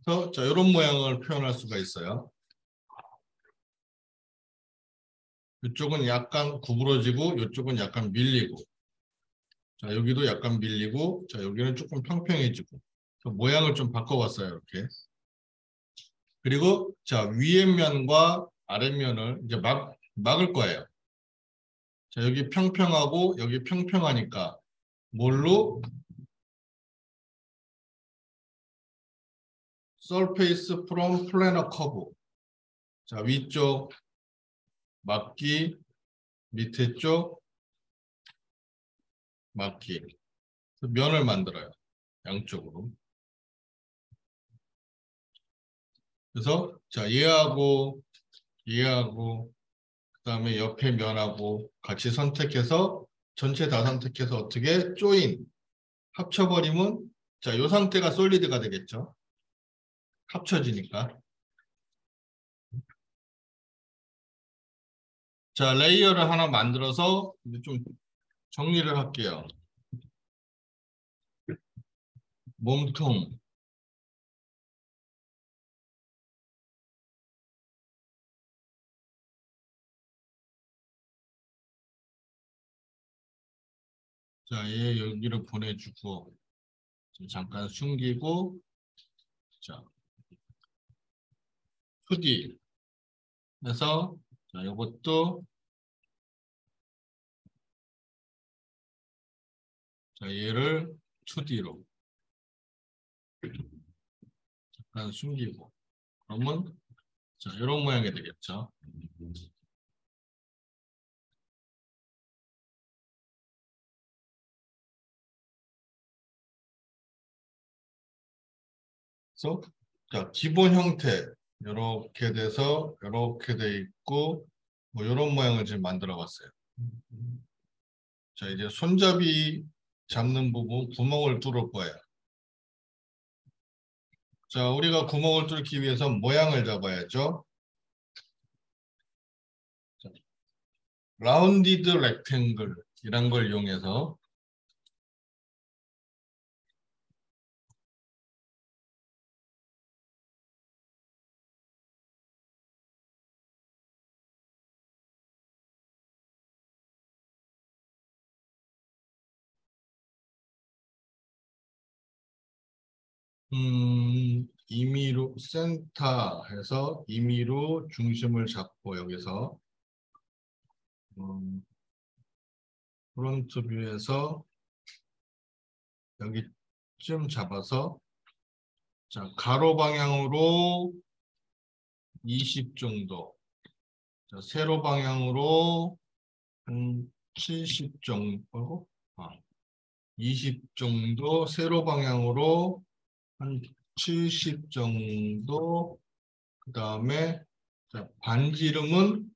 그래서 자, 이런 모양을 표현할 수가 있어요. 이쪽은 약간 구부러지고 이쪽은 약간 밀리고, 자, 여기도 약간 밀리고, 자, 여기는 조금 평평해지고. 모양을 좀 바꿔봤어요, 이렇게. 그리고 자, 위에 면과 아랫면을 이제 막을 거예요. 자, 여기 평평하고 여기 평평하니까 뭘로? Surface from planar curve. 자, 위쪽 막기, 밑에 쪽 막기. 그래서 면을 만들어요. 양쪽으로. 그래서 자, 얘하고 그다음에 옆에 면하고 같이 선택해서 전체 다 선택해서 어떻게 합쳐버리면 자, 이 상태가 솔리드가 되겠죠. 합쳐지니까. 자, 레이어를 하나 만들어서 이제 좀 정리를 할게요. 몸통. 자, 얘 여기를 보내주고 잠깐 숨기고 자, 2D 해서 자, 이것도 자, 얘를 2D로 잠깐 숨기고 그러면 자, 이런 모양이 되겠죠. 그래서 자, 기본 형태 이렇게 돼서 이렇게 돼 있고 뭐 이런 모양을 지금 만들어 봤어요. 자, 이제 손잡이 잡는 부분 구멍을 뚫을 거예요. 자, 우리가 구멍을 뚫기 위해서 모양을 잡아야죠. 자, 라운디드 렉탱글 이란 걸 이용해서 임의로 센터 해서 임의로 중심을 잡고 여기서 음, 프론트 뷰에서 여기쯤 잡아서 자, 가로 방향으로 20 정도, 자, 세로 방향으로 한 70 정도, 20 정도, 세로 방향으로 한 70 정도, 그 다음에 반지름은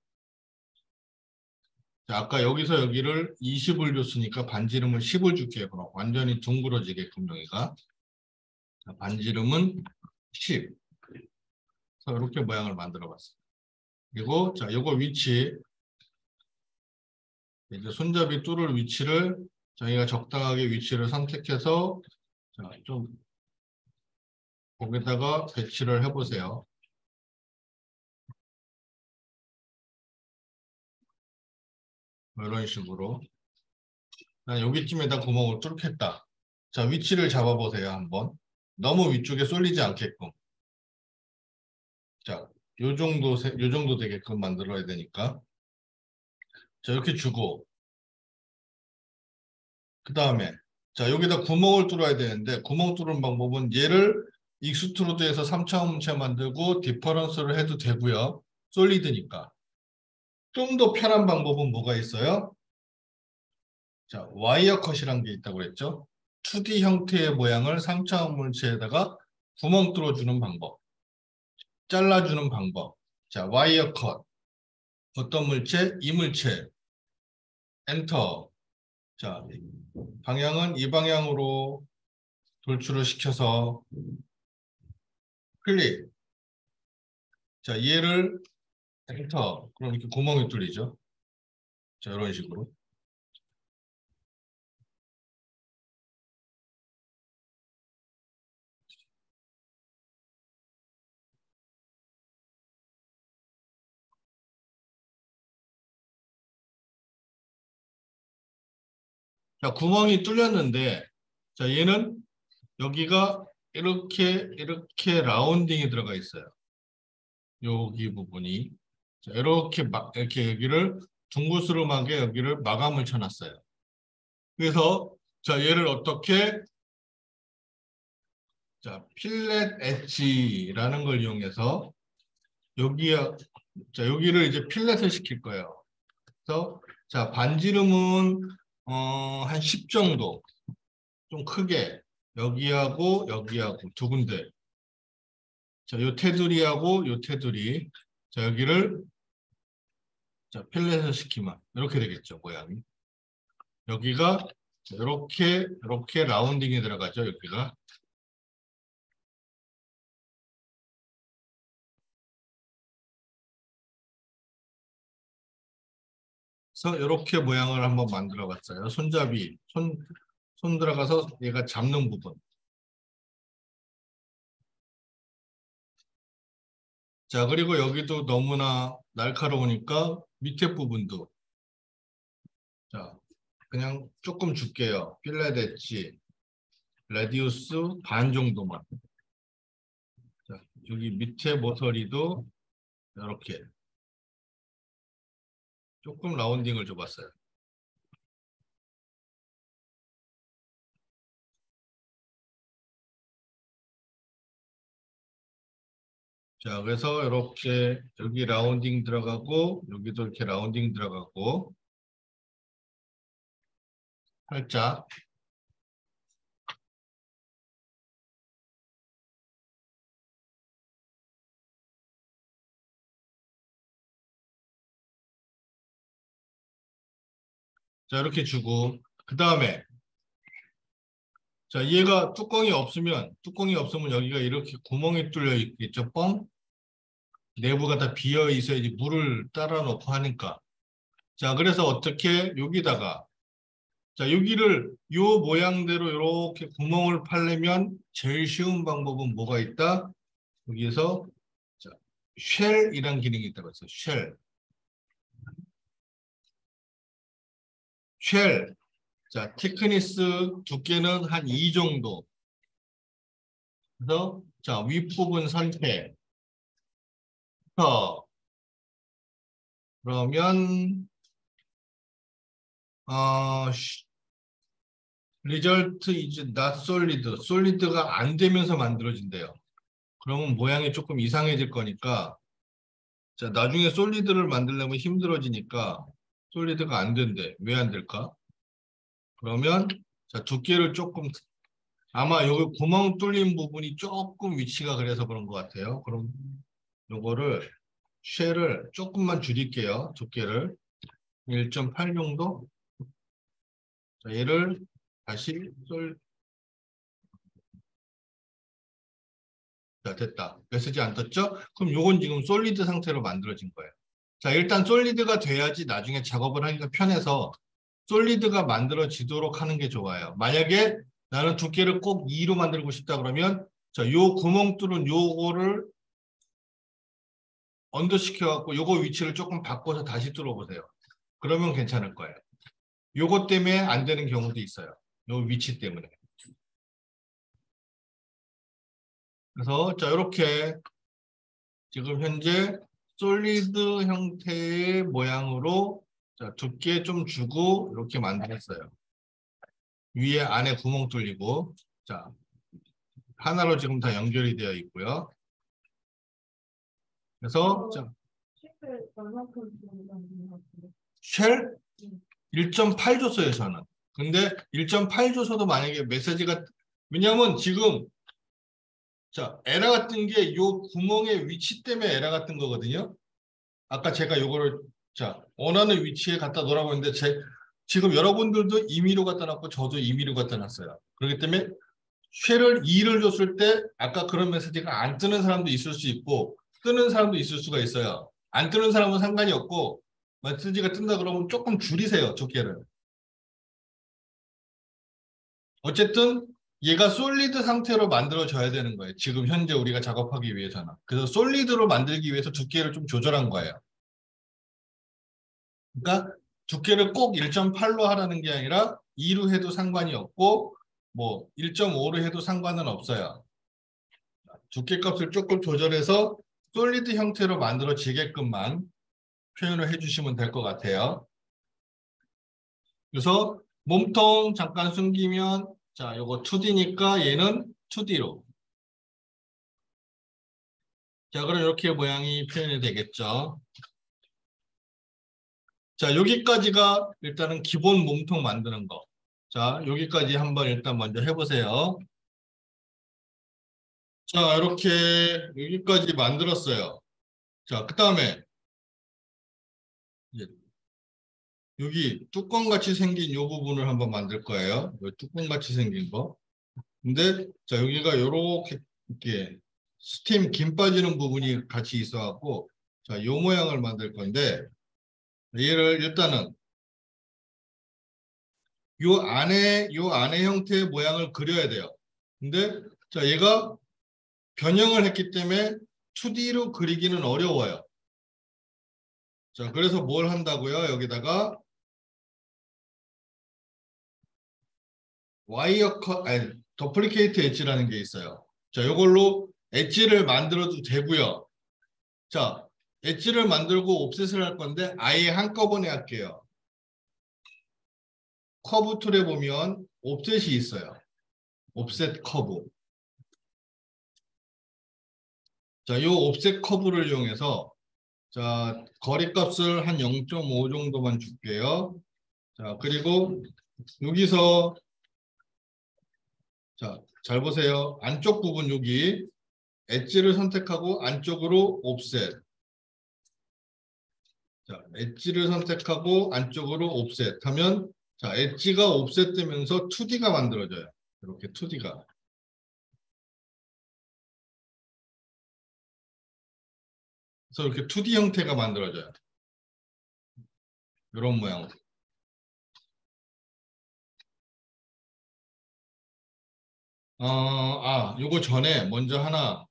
자, 아까 여기서 여기를 20을 줬으니까 반지름은 10을 줄게요. 그럼 완전히 둥그러지게끔 여기가 자, 반지름은 10. 그래서 이렇게 모양을 만들어 봤어요. 그리고 자, 요거 위치 이제 손잡이 뚫을 위치를 저희가 적당하게 위치를 선택해서 자, 좀 거기다가 배치를 해보세요. 이런 식으로. 여기쯤에다 구멍을 뚫겠다. 자, 위치를 잡아보세요, 한번. 너무 위쪽에 쏠리지 않게끔. 자, 요 정도 되게끔 만들어야 되니까. 자, 이렇게 주고. 그 다음에, 자, 여기다 구멍을 뚫어야 되는데, 구멍 뚫는 방법은 얘를 익스트루드해서 3차원체 만들고, 디퍼런스를 해도 되고요. 솔리드니까. 좀 더 편한 방법은 뭐가 있어요? 자, 와이어 컷이라는 게 있다고 그랬죠? 2D 형태의 모양을 3차원 물체에다가 구멍 뚫어주는 방법. 잘라주는 방법. 자, 와이어 컷. 어떤 물체? 이 물체. 엔터. 자, 방향은 이 방향으로 돌출을 시켜서 클릭. 자, 얘를 엔터. 그럼 이렇게 구멍이 뚫리죠. 자, 이런 식으로. 자, 구멍이 뚫렸는데, 자, 얘는 여기가 이렇게 라운딩이 들어가 있어요. 여기 부분이. 자, 이렇게 여기를 둥그스름하게 여기를 마감을 쳐놨어요. 그래서, 자, 얘를 어떻게, 자, 필렛 엣지라는 걸 이용해서 여기야, 자, 여기를 이제 필렛을 시킬 거예요. 그래서, 자, 반지름은, 한 10 정도. 좀 크게. 여기하고 두 군데. 자, 요 테두리하고 요 테두리. 자, 여기를, 자, 필렛을 시키면 이렇게 되겠죠, 모양이. 여기가 이렇게 라운딩이 들어가죠, 여기가. 그래서 이렇게 모양을 한번 만들어 봤어요. 손잡이, 손 들어가서 얘가 잡는 부분. 자, 그리고 여기도 너무나 날카로우니까 밑에 부분도. 자, 그냥 조금 줄게요. 필렛 엣지, 레디우스 반 정도만. 자, 여기 밑에 모서리도 이렇게 조금 라운딩을 줘봤어요. 자, 그래서 이렇게 여기 라운딩 들어가고 여기도 이렇게 라운딩 들어가고 살짝. 자, 이렇게 주고 그 다음에 자, 얘가 뚜껑이 없으면 여기가 이렇게 구멍이 뚫려 있겠죠, 뻥? 내부가 다 비어 있어야지 물을 따라 놓고 하니까. 자, 그래서 어떻게 여기다가 자, 여기를 요 모양대로 이렇게 구멍을 파려면 제일 쉬운 방법은 뭐가 있다? 여기에서 자, 쉘이란 기능이 있다고 했어요. 쉘. 쉘. 자, 티크니스 두께는 한 2 정도. 그래서 자, 윗부분 선택. 그러면 result is not solid. 솔리드가 안 되면서 만들어진대요. 그러면 모양이 조금 이상해질 거니까 자, 나중에 솔리드를 만들려면 힘들어지니까 솔리드가 안 된대. 왜 안 될까? 그러면 자, 두께를 조금 아마 여기 구멍 뚫린 부분이 조금 위치가 그래서 그런 것 같아요. 그럼 요거를 쉘을 조금만 줄일게요. 두께를 1.8 정도. 자, 얘를 다시 자, 됐다. 메시지 안 떴죠? 그럼 요건 지금 솔리드 상태로 만들어진 거예요. 자, 일단 솔리드가 돼야지 나중에 작업을 하기가 편해서 솔리드가 만들어지도록 하는 게 좋아요. 만약에 나는 두께를 꼭 2로 만들고 싶다 그러면 자, 요 구멍 뚫은 요거를 언더시켜갖고 요거 위치를 조금 바꿔서 다시 뚫어보세요. 그러면 괜찮을 거예요. 요것 때문에 안 되는 경우도 있어요. 요 위치 때문에. 그래서 자, 이렇게 지금 현재 솔리드 형태의 모양으로 자, 두께 좀 주고 이렇게 만들었어요. 위에 안에 구멍 뚫리고 자, 하나로 지금 다 연결이 되어 있고요. 그래서 자, 쉘 1.8 줬어요, 저는. 근데 1.8 줘서도 만약에 메시지가 왜냐면 지금 자, 에러가 뜬 게 요 구멍의 위치 때문에 에러가 뜬 거거든요. 아까 제가 요거를 자, 원하는 위치에 갖다 놓으라고 했는데 지금 여러분들도 임의로 갖다 놨고 저도 임의로 갖다 놨어요. 그렇기 때문에 쉘을 2를 줬을 때 아까 그런 메시지가 안 뜨는 사람도 있을 수 있고 뜨는 사람도 있을 수가 있어요. 안 뜨는 사람은 상관이 없고 메시지가 뜬다 그러면 조금 줄이세요. 두께를. 어쨌든 얘가 솔리드 상태로 만들어져야 되는 거예요. 지금 현재 우리가 작업하기 위해서는. 그래서 솔리드로 만들기 위해서 두께를 좀 조절한 거예요. 그러니까 두께를 꼭 1.8로 하라는 게 아니라 2로 해도 상관이 없고 뭐 1.5로 해도 상관은 없어요. 두께값을 조금 조절해서 솔리드 형태로 만들어지게끔만 표현을 해주시면 될 것 같아요. 그래서 몸통 잠깐 숨기면 자, 요거 2D니까 얘는 2D로. 자, 그럼 이렇게 모양이 표현이 되겠죠. 자, 여기까지가 일단은 기본 몸통 만드는 거. 자, 여기까지 한번 일단 먼저 해보세요. 자, 이렇게 여기까지 만들었어요. 자, 그 다음에 여기 뚜껑같이 생긴 이 부분을 한번 만들 거예요. 이 뚜껑같이 생긴 거. 근데 자, 여기가 이렇게 이렇게 스팀 김 빠지는 부분이 같이 있어갖고 자, 이 모양을 만들 건데 얘를 일단은 요 안에 형태의 모양을 그려야 돼요. 근데 자, 얘가 변형을 했기 때문에 2D로 그리기는 어려워요. 자, 그래서 뭘 한다고요? 여기다가 와이어 컷, 아니, 더플리케이트 엣지라는 게 있어요. 자, 이걸로 엣지를 만들어도 되고요. 자, 엣지를 만들고 옵셋을 할 건데 아예 한꺼번에 할게요. 커브 툴에 보면 옵셋이 있어요. 옵셋 커브. 자, 이 옵셋 커브를 이용해서 자, 거리값을 한 0.5 정도만 줄게요. 자, 그리고 여기서 자, 잘 보세요. 안쪽 부분 여기 엣지를 선택하고 안쪽으로 옵셋. 자, 엣지를 선택하고 안쪽으로 옵셋 하면 자, 엣지가 옵셋 되면서 2D가 만들어져요. 이렇게 2D가. 그래서 이렇게 2D 형태가 만들어져요. 이런 모양. 요거 전에 먼저 하나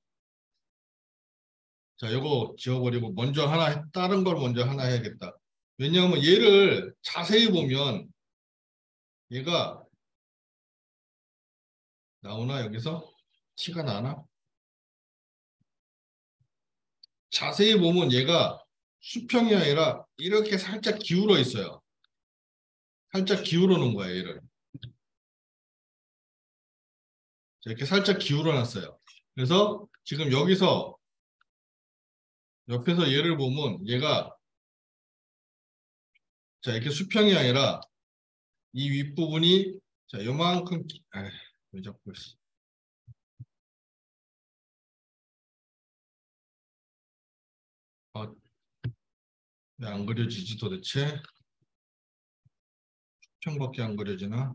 자, 요거 지워버리고 먼저 하나 다른 걸 먼저 하나 해야겠다. 왜냐하면 얘를 자세히 보면 얘가 나오나 여기서? 티가 나나? 자세히 보면 얘가 수평이 아니라 이렇게 살짝 기울어 있어요. 살짝 기울어 놓은 거예요, 얘를. 이렇게 살짝 기울어 놨어요. 그래서 지금 여기서 옆에서 얘를 보면 얘가 자, 이렇게 수평이 아니라 이 윗부분이 자, 요만큼 왜 자꾸 왜 안 그려지지 도대체? 수평밖에 안 그려지나?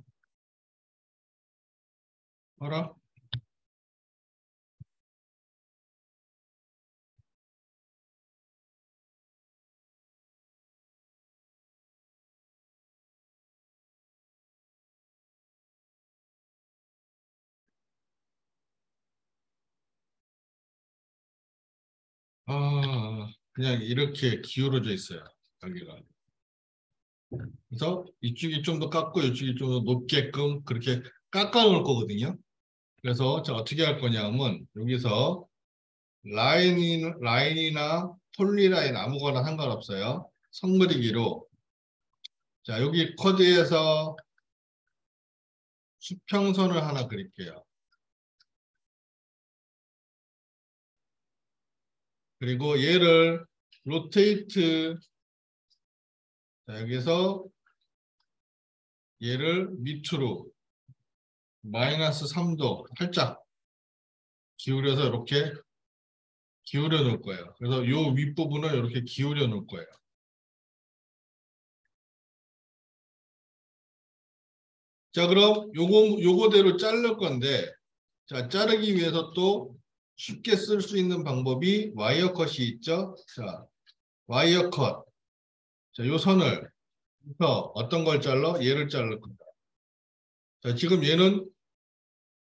알아? 그냥 이렇게 기울어져 있어요. 여기가. 그래서 이쪽이 좀 더 깎고 이쪽이 좀 더 높게끔 그렇게 깎아 놓을 거거든요. 그래서 자, 어떻게 할 거냐면 여기서 라인이나 폴리라인 아무거나 상관없어요. 선그리기로 자, 여기 코드에서 수평선을 하나 그릴게요. 그리고 얘를 로테이트 자, 여기서 얘를 밑으로 마이너스 3도 살짝 기울여서 이렇게 기울여 놓을 거예요. 그래서 요 윗부분을 이렇게 기울여 놓을 거예요. 자, 그럼 요거대로 자를 건데, 자, 자르기 위해서 또 쉽게 쓸 수 있는 방법이 와이어 컷이 있죠. 자, 와이어 컷. 자, 요 선을 어떤 걸 잘라? 얘를 자를 겁니다. 자, 지금 얘는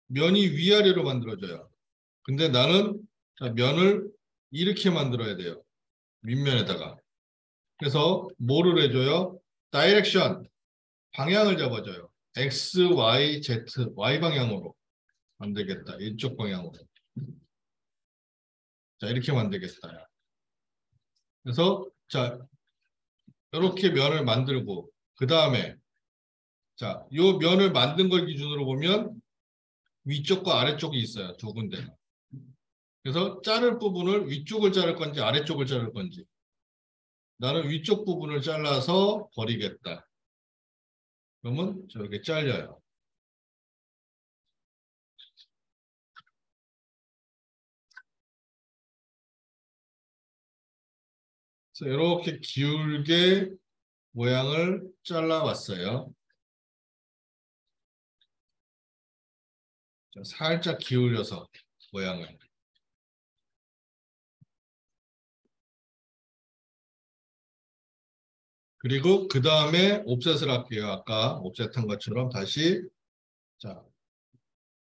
면이 위아래로 만들어져요. 근데 나는 자, 면을 이렇게 만들어야 돼요. 윗면에다가. 그래서 뭐를 해줘요? 다이렉션, 방향을 잡아줘요. X, Y, Z, Y 방향으로 만들겠다. 이쪽 방향으로. 자, 이렇게 만들겠다. 그래서 자, 이렇게 면을 만들고 그 다음에 자, 요 면을 만든 걸 기준으로 보면 위쪽과 아래쪽이 있어요. 두 군데. 그래서 자를 부분을 위쪽을 자를 건지 아래쪽을 자를 건지 나는 위쪽 부분을 잘라서 버리겠다. 그러면 저렇게 잘려요. 그래서 이렇게 기울게 모양을 잘라왔어요. 살짝 기울여서 모양을. 그리고 그 다음에 옵셋을 할게요. 아까 옵셋한 것처럼 다시 자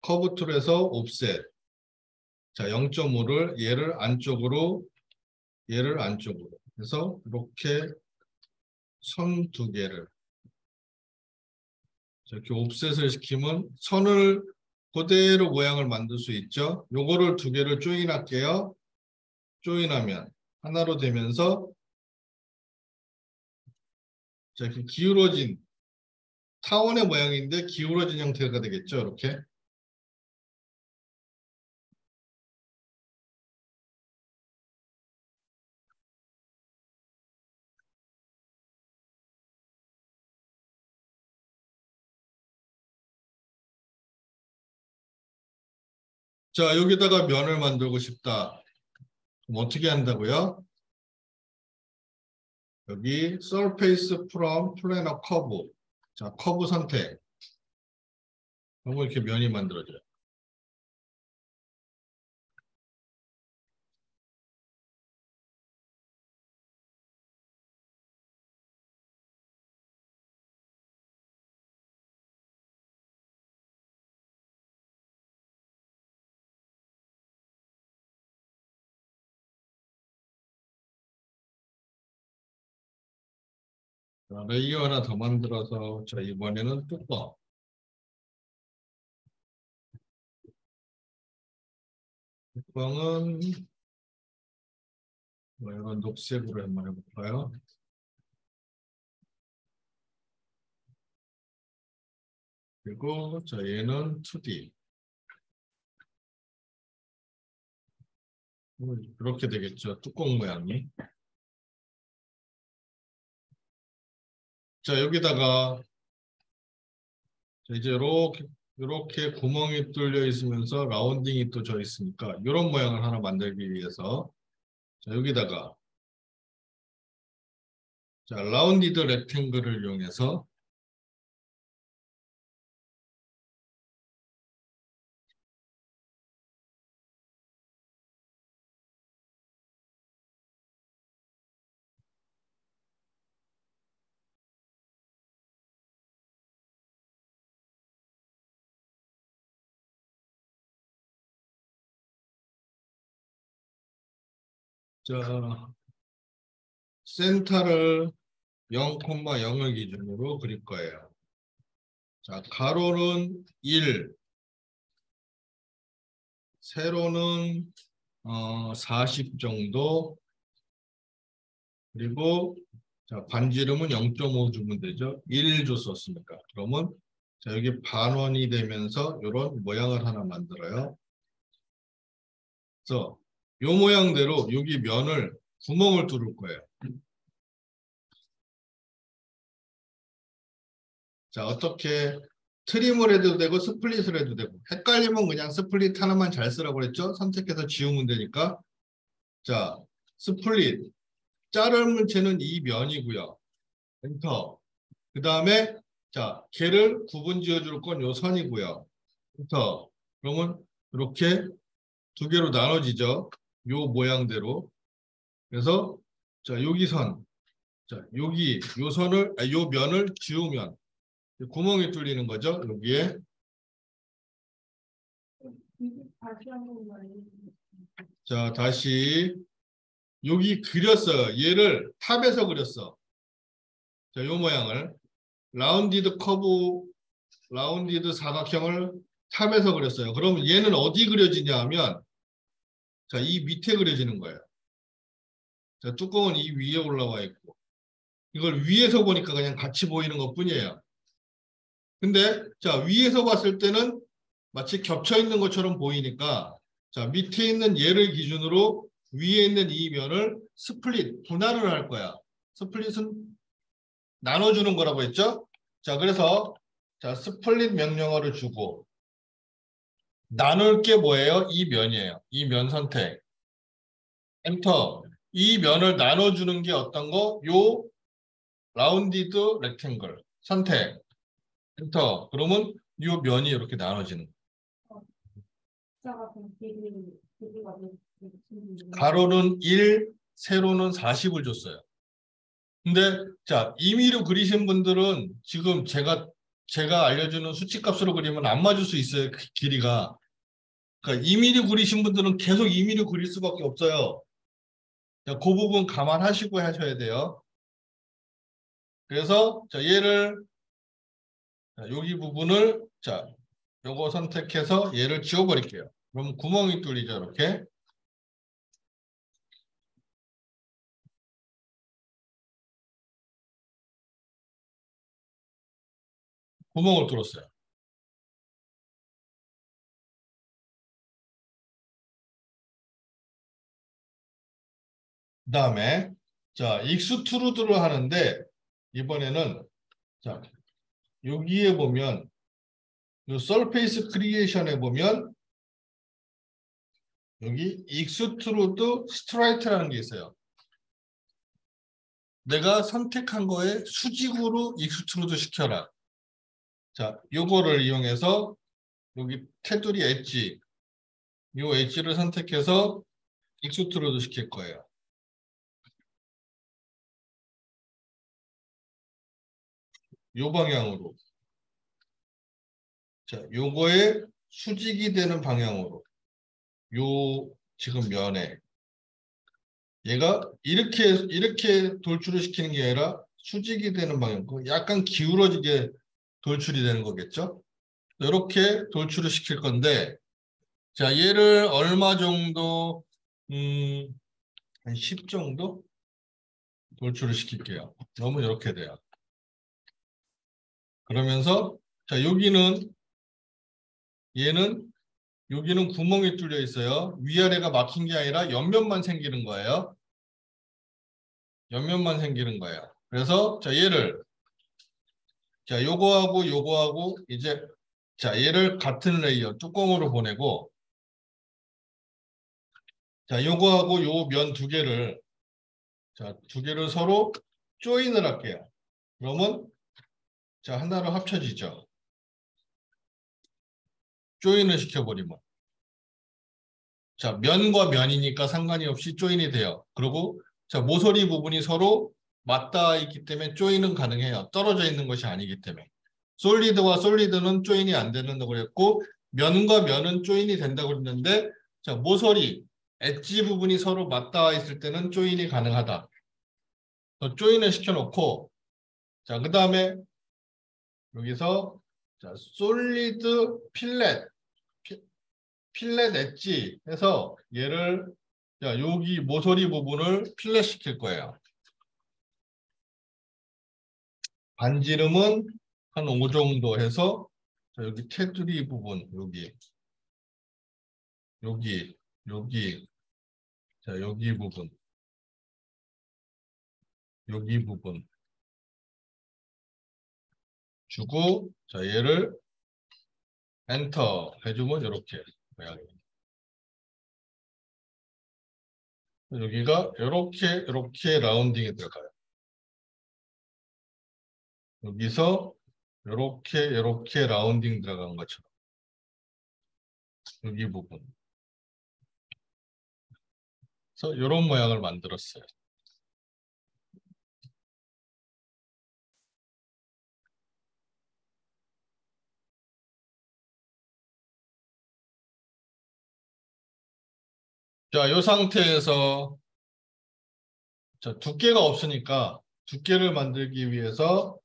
커브 툴에서 옵셋. 자 0.5를 얘를 안쪽으로 해서 이렇게 선 두 개를 이렇게 옵셋을 시키면 선을 그대로 모양을 만들 수 있죠. 요거를 두 개를 조인할게요. 조인하면 하나로 되면서 자, 이렇게 기울어진 타원의 모양인데 기울어진 형태가 되겠죠. 이렇게. 자, 여기다가 면을 만들고 싶다. 그럼 어떻게 한다고요? 여기 surface from planar curve. 자, 커브 선택. 그러면 이렇게 면이 만들어져요. 자, 레이어 하나 더 만들어서 자, 이번에는 뚜껑. 뚜껑은 뭐 이런 녹색으로 한번 해볼까요? 그리고 자, 얘는 2D. 이렇게 되겠죠. 뚜껑 모양이. 자, 여기다가 자, 이제 이렇게 구멍이 뚫려 있으면서 라운딩이 또 져 있으니까 이런 모양을 하나 만들기 위해서 자, 여기다가 자, 라운디드 렉탱글을 이용해서 자, 센터를 0,0을 기준으로 그릴 거예요. 자, 가로는 1, 세로는 40 정도, 그리고 자, 반지름은 0.5 주면 되죠. 1 줬었으니까. 그러면 자, 여기 반원이 되면서 이런 모양을 하나 만들어요. 그래서 이 모양대로 여기 면을 구멍을 뚫을 거예요. 자, 어떻게 트림을 해도 되고 스플릿을 해도 되고 헷갈리면 그냥 스플릿 하나만 잘 쓰라고 그랬죠? 선택해서 지우면 되니까 자, 스플릿 자를 물체는 이 면이고요. 엔터. 그 다음에 자, 걔를 구분 지어줄 건 요 선이고요. 엔터. 그러면 이렇게 두 개로 나눠지죠. 요 모양대로. 그래서 자, 여기 선. 자, 여기 요 선을 요 면을 지우면 구멍이 뚫리는 거죠. 여기에. 자, 다시 여기 그렸어요. 얘를 탑에서 그렸어. 자, 요 모양을 라운디드 커브 라운디드 사각형을 탑에서 그렸어요. 그럼 얘는 어디 그려지냐 하면 자, 이 밑에 그려지는 거예요. 자, 뚜껑은 이 위에 올라와 있고 이걸 위에서 보니까 그냥 같이 보이는 것뿐이에요. 근데 자, 위에서 봤을 때는 마치 겹쳐 있는 것처럼 보이니까 자, 밑에 있는 얘를 기준으로 위에 있는 이 면을 스플릿, 분할을 할 거야. 스플릿은 나눠주는 거라고 했죠? 자, 그래서 자, 스플릿 명령어를 주고 나눌 게 뭐예요? 이 면이에요. 이 면 선택. 엔터. 이 면을 나눠주는 게 어떤 거? 요 라운디드 렉탱글 선택. 엔터. 그러면 요 면이 이렇게 나눠지는 거예요. 가로는 1, 세로는 40을 줬어요. 근데 자, 임의로 그리신 분들은 지금 제가 알려주는 수치값으로 그리면 안 맞을 수 있어요. 그 길이가. 그러니까 임의로 그리신 분들은 계속 임의로 그릴 수밖에 없어요. 자, 그 부분 감안하시고 하셔야 돼요. 그래서 자, 얘를 자, 여기 부분을 자, 요거 선택해서 얘를 지워버릴게요. 그럼 구멍이 뚫리죠, 이렇게. 구멍을 뚫었어요. 그다음에 자, 익스트루드를 하는데 이번에는 자, 여기에 보면 이 서페이스 크리에이션에 보면 여기 익스트루드 스트라이트라는 게 있어요. 내가 선택한 거에 수직으로 익스트루드 시켜라. 자, 요거를 이용해서 여기 테두리 엣지, 요 엣지를 선택해서 익스트루드 시킬 거예요. 요 방향으로. 자, 요거에 수직이 되는 방향으로. 요 지금 면에 얘가 이렇게 돌출을 시키는 게 아니라 수직이 되는 방향, 약간 기울어지게 돌출이 되는 거겠죠? 이렇게 돌출을 시킬 건데, 자, 얘를 얼마 정도, 한 10 정도 돌출을 시킬게요. 그러면 이렇게 돼요. 그러면서, 자, 얘는, 여기는 구멍이 뚫려 있어요. 위아래가 막힌 게 아니라 옆면만 생기는 거예요. 옆면만 생기는 거예요. 그래서, 자, 자, 요거하고, 이제, 자, 얘를 같은 레이어, 뚜껑으로 보내고, 자, 요거하고 요 면 두 개를, 자, 두 개를 서로 조인을 할게요. 그러면, 자, 하나로 합쳐지죠. 조인을 시켜버리면. 자, 면과 면이니까 상관이 없이 조인이 돼요. 그리고, 자, 모서리 부분이 서로 맞닿아 있기 때문에 조인은 가능해요. 떨어져 있는 것이 아니기 때문에. 솔리드와 솔리드는 조인이 안 된다고 그랬고, 면과 면은 조인이 된다고 그랬는데, 자, 모서리, 엣지 부분이 서로 맞닿아 있을 때는 조인이 가능하다. 조인을 시켜놓고, 자, 그 다음에 여기서, 자, 솔리드 필렛, 필렛 엣지 해서 얘를, 자, 여기 모서리 부분을 필렛 시킬 거예요. 반지름은 한 5 정도 해서, 자, 여기 테두리 부분, 여기, 여기, 자, 여기 부분 주고, 자, 얘를 엔터 해주면 이렇게 모양이. 여기가 이렇게 라운딩이 들어가요. 여기서 이렇게 라운딩 들어간 것처럼 여기 부분. 그래서 이런 모양을 만들었어요. 자, 이 상태에서 자, 두께가 없으니까 두께를 만들기 위해서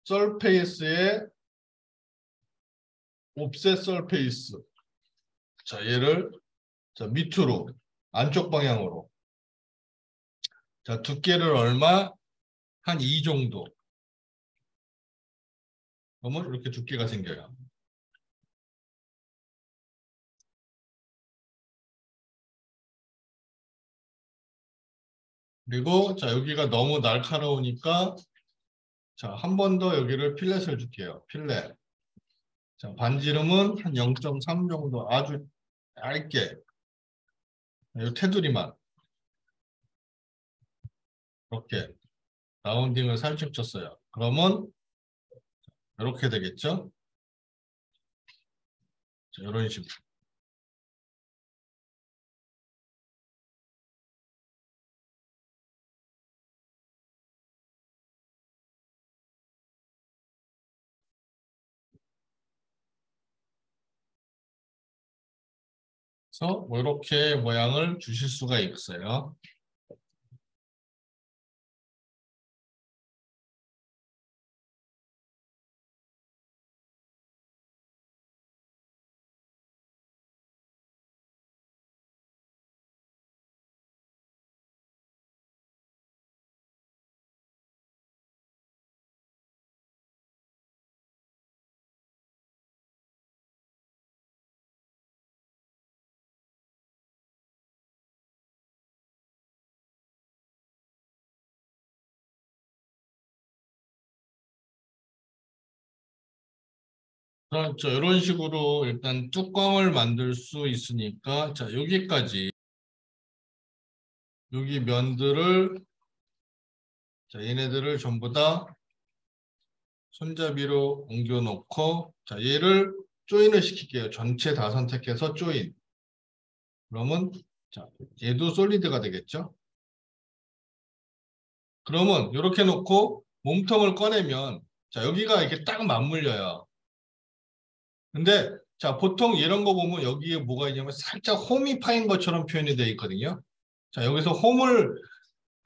서페이스에 옵셋 서페이스. 자, 얘를 자, 밑으로 안쪽 방향으로. 자, 두께를 얼마? 한 2 정도. 그러면 이렇게 두께가 생겨요. 그리고 자, 여기가 너무 날카로우니까 자, 한 번 더 여기를 필렛을 줄게요. 필렛. 자, 반지름은 한 0.3 정도 아주 얇게. 이 테두리만 이렇게 라운딩을 살짝 쳤어요. 그러면 이렇게 되겠죠? 자, 이런 식으로. 그래서 뭐 이렇게 모양을 주실 수가 있어요. 그렇죠. 이런 식으로 일단 뚜껑을 만들 수 있으니까 자, 여기까지 여기 면들을 자, 얘네들을 전부 다 손잡이로 옮겨 놓고 자, 얘를 조인을 시킬게요. 전체 다 선택해서 조인. 그러면 자, 얘도 솔리드가 되겠죠? 그러면 이렇게 놓고 몸통을 꺼내면 자, 여기가 이렇게 딱 맞물려요. 근데 자, 보통 이런 거 보면 여기에 뭐가 있냐면 살짝 홈이 파인 것처럼 표현이 되어 있거든요. 자, 여기서 홈을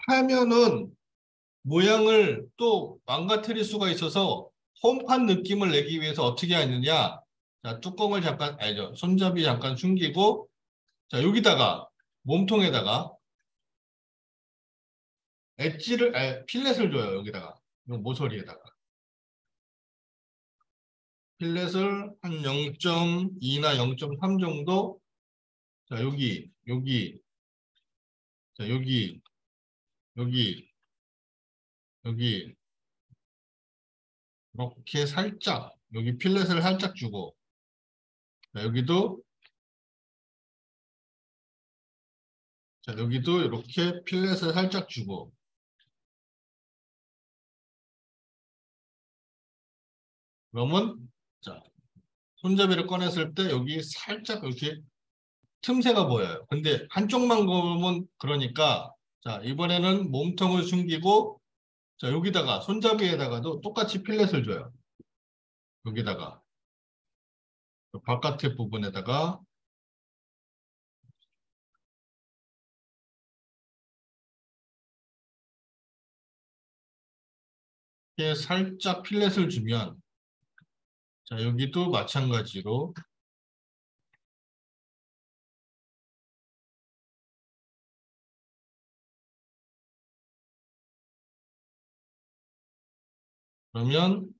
파면은 모양을 또 망가뜨릴 수가 있어서 홈판 느낌을 내기 위해서 어떻게 하느냐. 자, 뚜껑을 잠깐, 아니죠. 손잡이 잠깐 숨기고, 자, 여기다가, 몸통에다가, 엣지를, 필렛을 줘요, 여기다가. 이 모서리에다가. 필렛을 한 0.2나 0.3 정도, 자, 자, 여기, 여기, 이렇게 살짝, 여기 필렛을 살짝 주고, 자, 여기도 이렇게 필렛을 살짝 주고, 그러면, 자, 손잡이를 꺼냈을 때 여기 살짝 이렇게 틈새가 보여요. 근데 한쪽만 보면 그러니까, 자, 이번에는 몸통을 숨기고, 자, 여기다가, 손잡이에다가도 똑같이 필렛을 줘요. 여기다가, 그 바깥의 부분에다가, 이렇게 살짝 필렛을 주면, 자, 여기도 마찬가지로, 그러면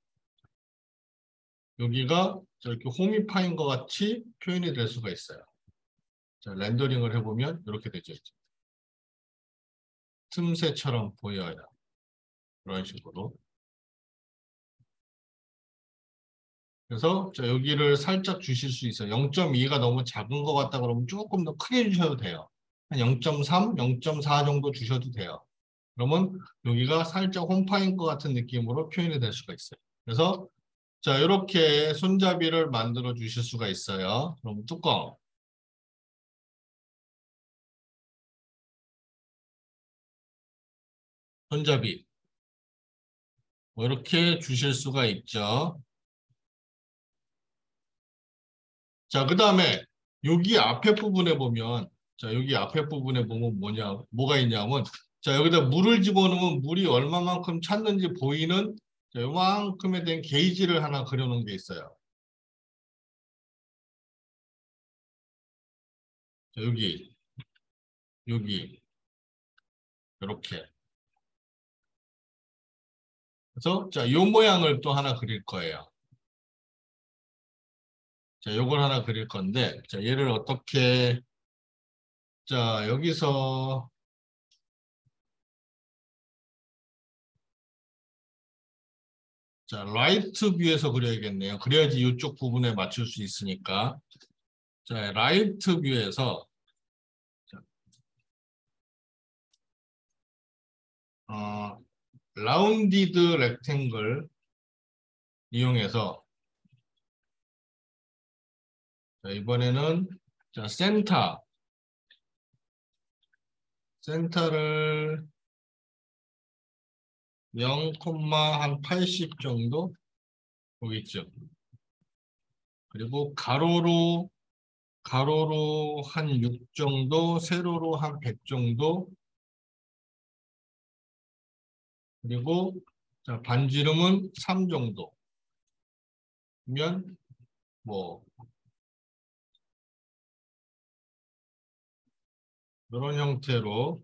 여기가 저렇게 홈이 파인 것 같이 표현이 될 수가 있어요. 자, 렌더링을 해보면 이렇게 되죠. 틈새처럼 보여요. 그런 식으로. 그래서 자, 여기를 살짝 주실 수 있어요. 0.2가 너무 작은 것 같다 그러면 조금 더 크게 주셔도 돼요. 한 0.3, 0.4 정도 주셔도 돼요. 그러면 여기가 살짝 홈파인 것 같은 느낌으로 표현이 될 수가 있어요. 그래서 자, 이렇게 손잡이를 만들어 주실 수가 있어요. 그럼 뚜껑, 손잡이 뭐 이렇게 주실 수가 있죠. 자, 그다음에 여기 앞에 부분에 보면 자, 여기 앞에 부분에 보면 뭐가 있냐면 자, 여기다 물을 집어넣으면 물이 얼마만큼 찼는지 보이는 자, 요만큼에 대한 게이지를 하나 그려놓은 게 있어요. 자, 여기, 이렇게. 그래서, 자, 요 모양을 또 하나 그릴 거예요. 자, 요걸 하나 그릴 건데, 자, 얘를 어떻게, 자, 여기서, 자, 라이트 뷰에서 그려야겠네요. 그래야지 이쪽 부분에 맞출 수 있으니까. 자, 라이트 뷰에서, 자, 어, 라운디드 렉탱글 이용해서, 자, 이번에는, 자, 센터를 0, 한 80 정도 보이죠. 그리고 가로로 한 6 정도, 세로로 한 100 정도, 그리고 자, 반지름은 3 정도면 뭐 이런 형태로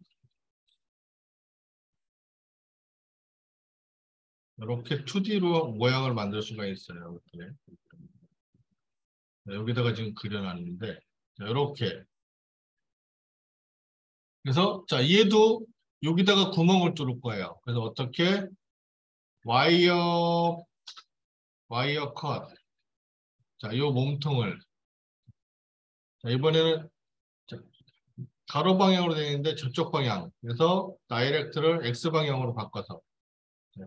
이렇게 2D로 모양을 만들 수가 있어요. 이렇게. 자, 여기다가 지금 그려놨는데 자, 이렇게 그래서 자 얘도 여기다가 구멍을 뚫을 거예요. 그래서 어떻게 와이어 컷. 자, 요 몸통을 자, 이번에는 자, 가로 방향으로 되어 있는데 저쪽 방향. 그래서 다이렉트를 X 방향으로 바꿔서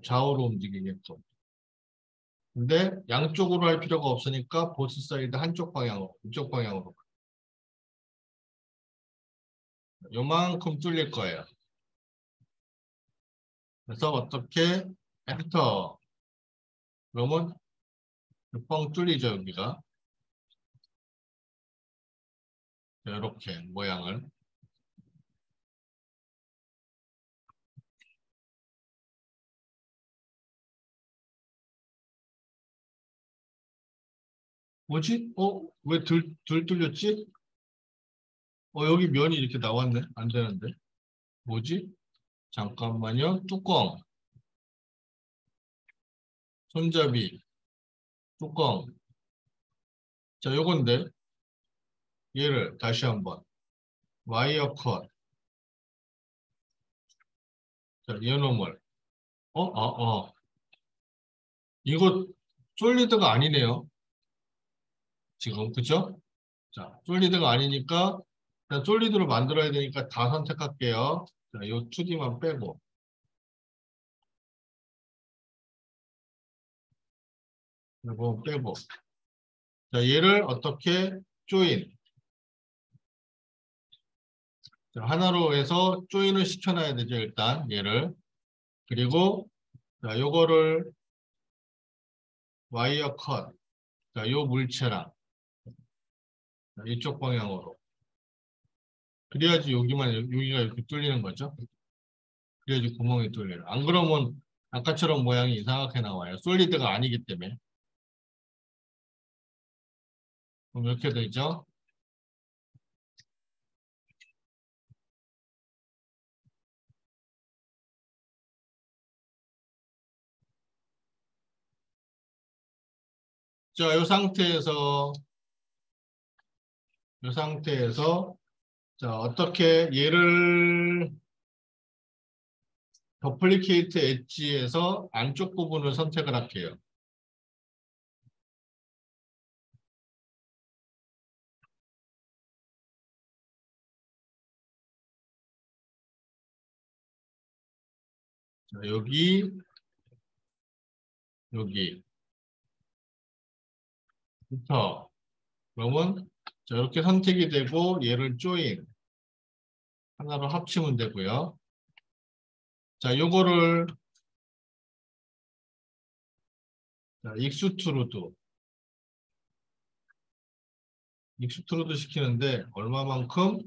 좌우로 움직이게끔. 근데 양쪽으로 할 필요가 없으니까 보스 사이드 한쪽 방향으로, 이쪽 방향으로. 요만큼 뚫릴 거예요. 그래서 어떻게 엔터. 그러면 뻥 뚫리죠, 여기가. 이렇게 모양을. 뭐지? 왜 들 뚫렸지? 여기 면이 이렇게 나왔네. 안 되는데. 뭐지? 잠깐만요. 뚜껑, 손잡이, 뚜껑. 자, 요건데 얘를 다시 한번 와이어 컷. 자, 이놈을 이거 솔리드가 아니네요. 지금 그죠? 자, 솔리드가 아니니까 그냥 솔리드로 만들어야 되니까 다 선택할게요. 자, 요 2D만 빼고 그리고 빼고. 자, 얘를 어떻게 조인. 자, 하나로 해서 조인을 시켜놔야 되죠. 일단 얘를. 그리고 자, 요거를 와이어 컷. 자, 요 물체랑 자, 이쪽 방향으로. 그래야지 여기가 이렇게 뚫리는 거죠. 그래야지 구멍이 뚫려요. 안 그러면 아까처럼 모양이 이상하게 나와요. 솔리드가 아니기 때문에. 그럼 이렇게 되죠. 자, 이 상태에서 자, 어떻게 얘를 더플리케이트 엣지에서 안쪽 부분을 선택을 할게요. 자, 여기부터 그러면 자, 이렇게 선택이 되고 얘를 조인 하나로 합치면 되고요. 자, 요거를 자, 익스트루드 시키는데 얼마만큼?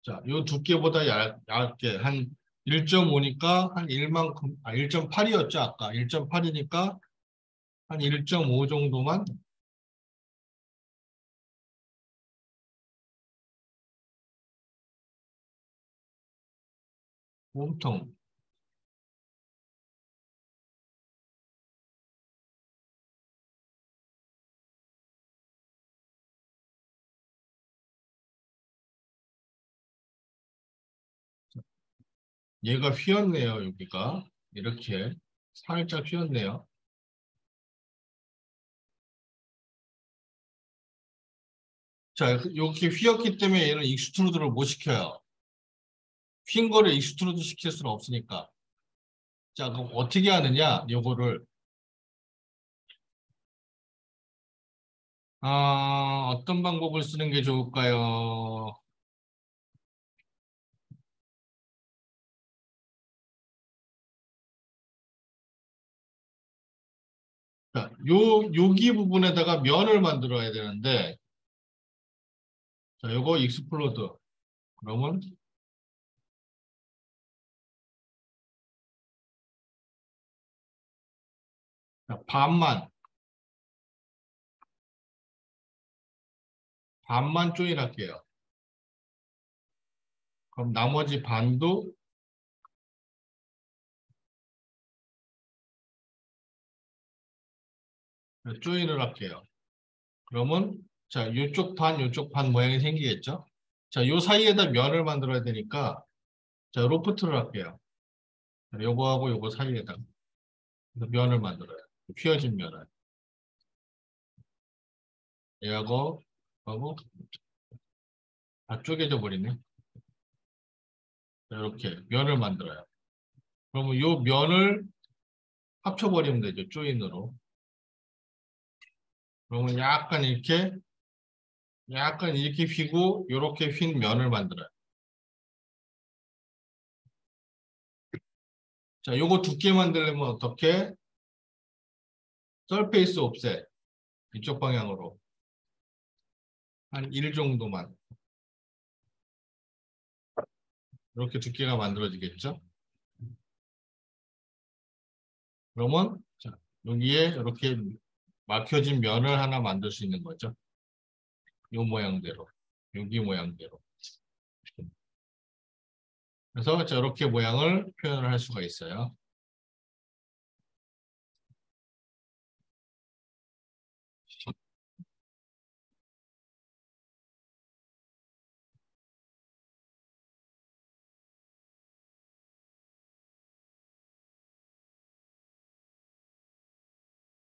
자, 요 두께보다 얇게 한 1.5니까 한 1만큼 1.8이었죠 아까 1.8이니까 한 1.5 정도만 몸통. 얘가 휘었네요, 여기가. 이렇게 살짝 휘었네요. 자, 이렇게 휘었기 때문에 얘는 익스트루드를 못 시켜요. 휜 거를 익스트루드 시킬 수는 없으니까. 자, 그럼 어떻게 하느냐? 요거를 어떤 방법을 쓰는 게 좋을까요? 자, 여기 부분에다가 면을 만들어야 되는데, 자, 요거 익스플로드. 그러면 자, 반만 조인할게요. 그럼 나머지 반도 조인을 할게요. 그러면 자, 요쪽 반 모양이 생기겠죠? 자, 요 사이에다 면을 만들어야 되니까 자, 로프트를 할게요. 자, 요거하고 요거 사이에다 면을 만들어요. 휘어진 면을. 얘하고 하고 다 쪼개져 버리네. 자, 이렇게 면을 만들어요. 그러면 요 면을 합쳐버리면 되죠. 조인으로. 그러면 약간 이렇게 휘고 요렇게 휜 면을 만들어요. 자, 요거 두께 만들려면 어떻게? 서페이스 옵셋 이쪽 방향으로 한 1 정도만 이렇게 두께가 만들어지겠죠? 그러면 자, 여기에 이렇게 막혀진 면을 하나 만들 수 있는 거죠. 요 모양대로, 여기 모양대로. 그래서 저렇게 모양을 표현을 할 수가 있어요.